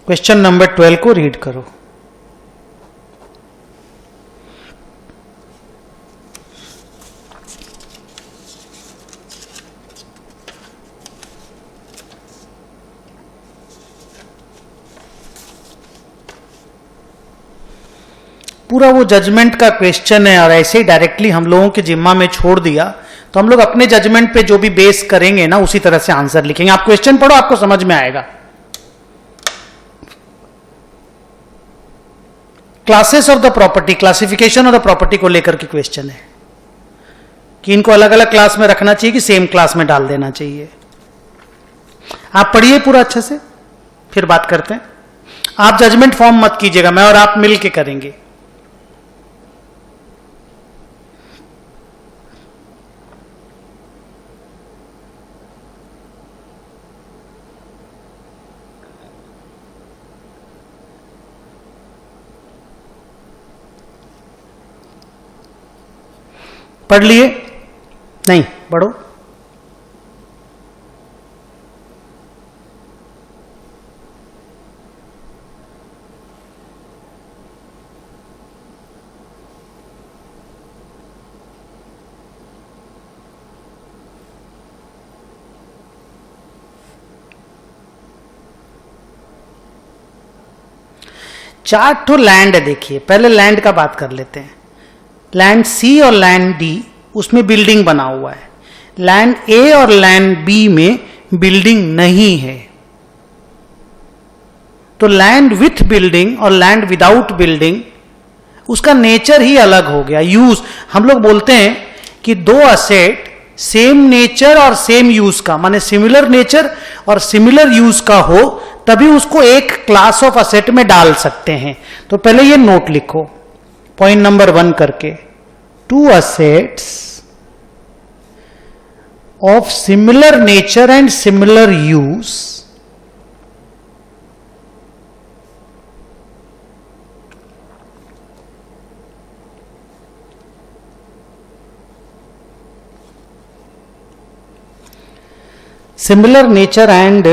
Speaker 1: Question number 12 को रीड करो। पूरा वो जजमेंट का क्वेश्चन है और ऐसे ही डायरेक्टली हम लोगों के जिम्मा में छोड़ दिया तो हम लोग अपने जजमेंट पे जो भी बेस करेंगे ना उसी तरह से आंसर लिखेंगे। आप क्वेश्चन पढ़ो, आपको समझ में आएगा। Classes of the property, classification of the property को लेकर के क्वेश्चन है कि इनको अलग अलग क्लास में रखना चाहिए कि सेम क्लास में डाल देना चाहिए। आप पढ़िए पूरा अच्छे से, फिर बात करते हैं। आप जजमेंट फॉर्म मत कीजिएगा, मैं और आप मिल के करेंगे। पढ़ लिए? नहीं, पढ़ो। चार ठो लैंड है, देखिए। पहले लैंड का बात कर लेते हैं। लैंड सी और लैंड डी, उसमें बिल्डिंग बना हुआ है। लैंड ए और लैंड बी में बिल्डिंग नहीं है। तो लैंड विथ बिल्डिंग और लैंड विदाउट बिल्डिंग, उसका नेचर ही अलग हो गया। यूज, हम लोग बोलते हैं कि दो असेट सेम नेचर और सेम यूज का, माने सिमिलर नेचर और सिमिलर यूज का हो तभी उसको एक क्लास ऑफ असेट में डाल सकते हैं। तो पहले ये नोट लिखो पॉइंट नंबर 1 करके। Two assets of similar nature and similar use similar nature and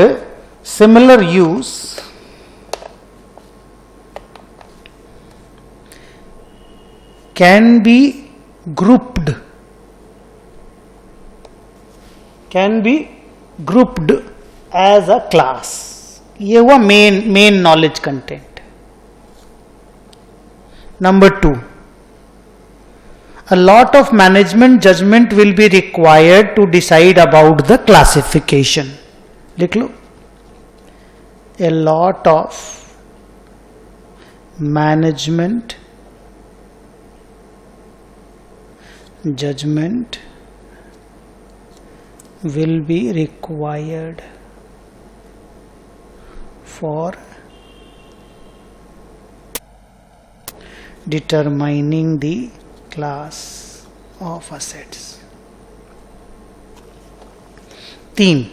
Speaker 1: similar use can be grouped as a class। ये हुआ main knowledge content. Number 2, a lot of management judgment will be required to decide about the classification। लिख लो, a lot of management judgment will be required for determining the class of assets। 3,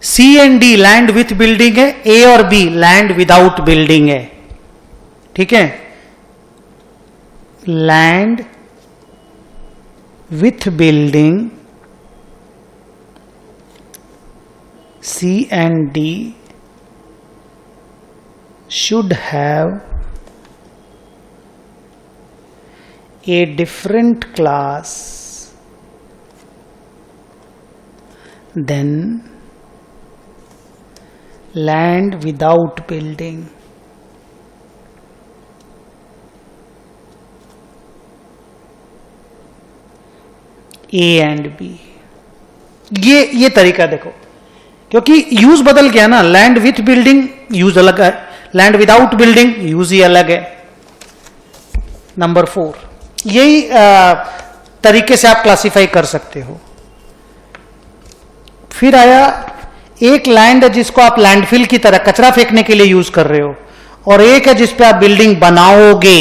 Speaker 1: C and D land with building है, ए और बी लैंड विदाउट बिल्डिंग है। ठीक है, land with building C and D should have a different class than land without building. A and B, ये तरीका देखो, क्योंकि यूज बदल गया ना, लैंड विथ बिल्डिंग यूज अलग है, लैंड विदाउट बिल्डिंग यूज ही अलग है। नंबर 4, यही तरीके से आप क्लासिफाई कर सकते हो। फिर आया एक लैंड है जिसको आप लैंडफिल की तरह कचरा फेंकने के लिए यूज कर रहे हो, और एक है जिसपे आप बिल्डिंग बनाओगे,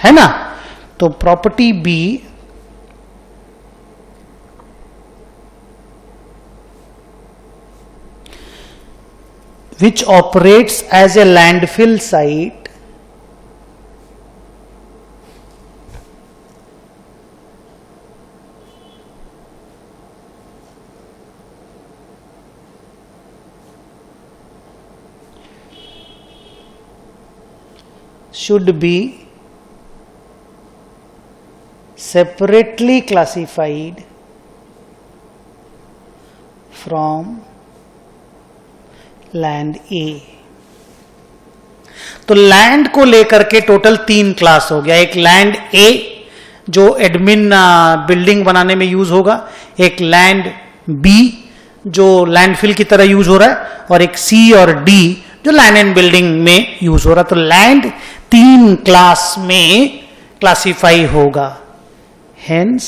Speaker 1: है ना। तो property B which operates as a landfill site should be separately classified from land A. तो लैंड को लेकर के टोटल 3 क्लास हो गया। एक लैंड ए जो एडमिन बिल्डिंग बनाने में यूज होगा, एक लैंड बी जो लैंडफिल की तरह यूज हो रहा है, और एक सी और डी जो लैंड एंड बिल्डिंग में यूज हो रहा है। तो लैंड 3 क्लास में क्लासिफाई होगा। Hence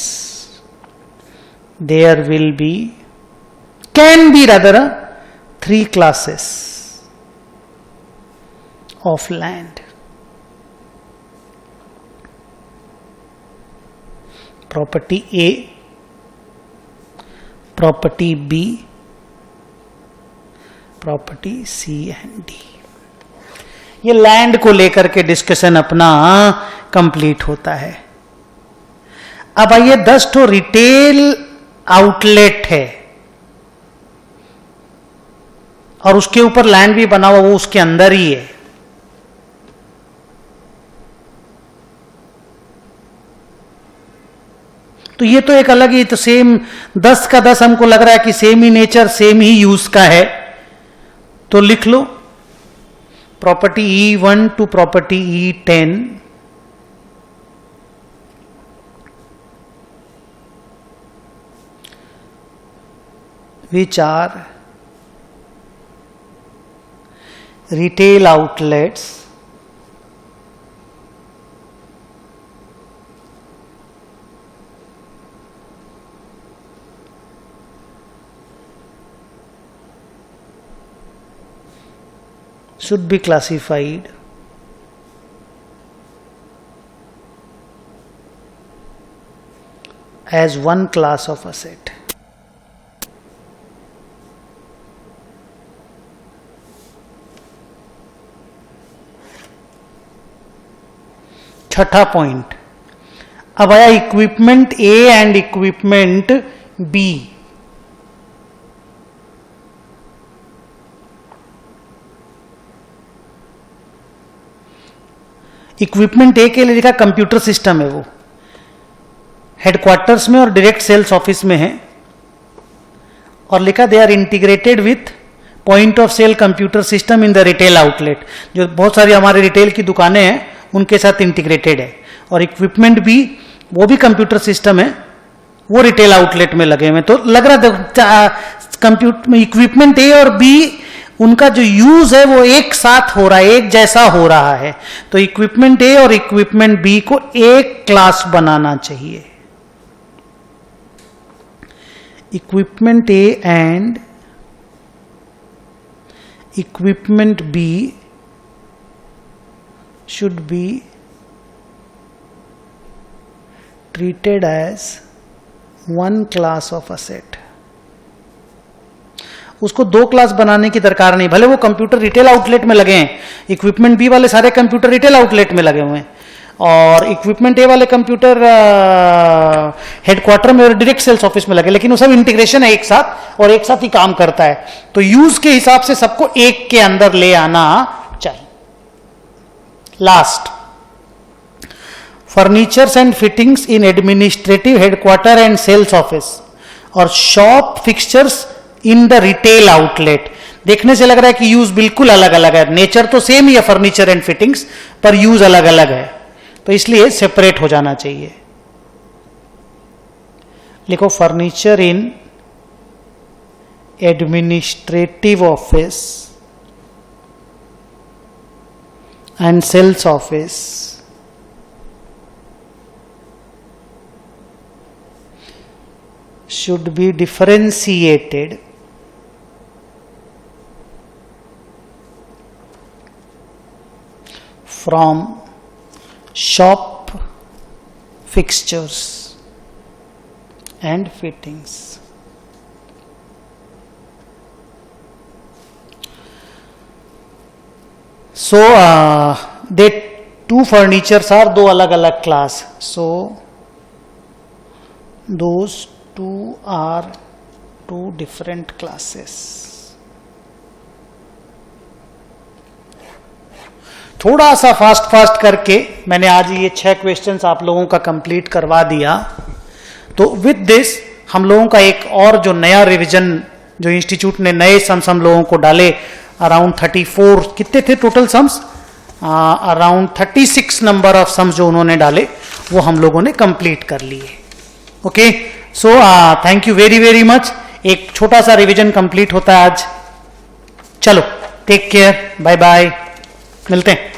Speaker 1: there will be, can be rather 3 classes of land. Property A, property B, property C and D। ये लैंड को लेकर के डिस्कशन अपना कंप्लीट होता है। अब आइए 10 ठो रिटेल आउटलेट है और उसके ऊपर लैंड भी बना हुआ, वो उसके अंदर ही है। तो ये तो एक अलग ही, तो सेम 10 का 10 हमको लग रहा है कि सेम ही नेचर, सेम ही यूज का है। तो लिख लो property E1 to property E10 which are retail outlets should be classified as one class of asset। छठा पॉइंट, अब आया equipment A and equipment B. Equipment A के लिए लिखा कंप्यूटर सिस्टम है, वो हेडक्वार्टर्स में और डायरेक्ट सेल्स ऑफिस में है, और लिखा they are integrated with point of sale computer system in the retail outlet. जो बहुत सारी हमारे रिटेल की दुकानें हैं उनके साथ इंटीग्रेटेड है। और इक्विपमेंट भी, वो भी कंप्यूटर सिस्टम है, वो रिटेल आउटलेट में लगे हुए। तो लग रहा कंप्यूटर में इक्विपमेंट ए और बी, उनका जो यूज है वो एक साथ हो रहा है, एक जैसा हो रहा है। तो इक्विपमेंट ए और इक्विपमेंट बी को एक क्लास बनाना चाहिए। Equipment A and equipment B should be treated as one class of asset। उसको 2 क्लास बनाने की दरकार नहीं, भले वो कंप्यूटर रिटेल आउटलेट में लगे हैं, इक्विपमेंट बी वाले सारे कंप्यूटर रिटेल आउटलेट में लगे हुए हैं, और इक्विपमेंट ए वाले कंप्यूटर हेडक्वार्टर में और डायरेक्ट सेल्स ऑफिस में लगे, लेकिन वो सब इंटीग्रेशन है एक साथ और एक साथ ही काम करता है, तो यूज के हिसाब से सबको एक के अंदर ले आना चाहिए. Last, furnitures and fittings in administrative headquarter and sales office और shop fixtures in the retail outlet. देखने से लग रहा है कि यूज बिल्कुल अलग अलग है, नेचर तो सेम ही है फर्नीचर एंड फिटिंग्स, पर यूज अलग अलग है, तो इसलिए सेपरेट हो जाना चाहिए. लिखो furniture in administrative office and sales office should be differentiated from shop fixtures and fittings. So they two furnitures are दो अलग अलग class, so those two are two different classes. थोड़ा सा फास्ट करके मैंने आज ये 6 क्वेश्चंस आप लोगों का कंप्लीट करवा दिया. तो विद दिस हम लोगों का एक और जो नया रिवीजन जो इंस्टीट्यूट ने नए सम्स हम लोगों को डाले, अराउंड 34 कितने थे total sums, around 36 number of sums जो उन्होंने डाले वो हम लोगों ने कंप्लीट कर लिए. Okay, so thank you very very much. एक छोटा सा रिवीजन कंप्लीट होता है आज. चलो, टेक केयर, बाय बाय, मिलते हैं.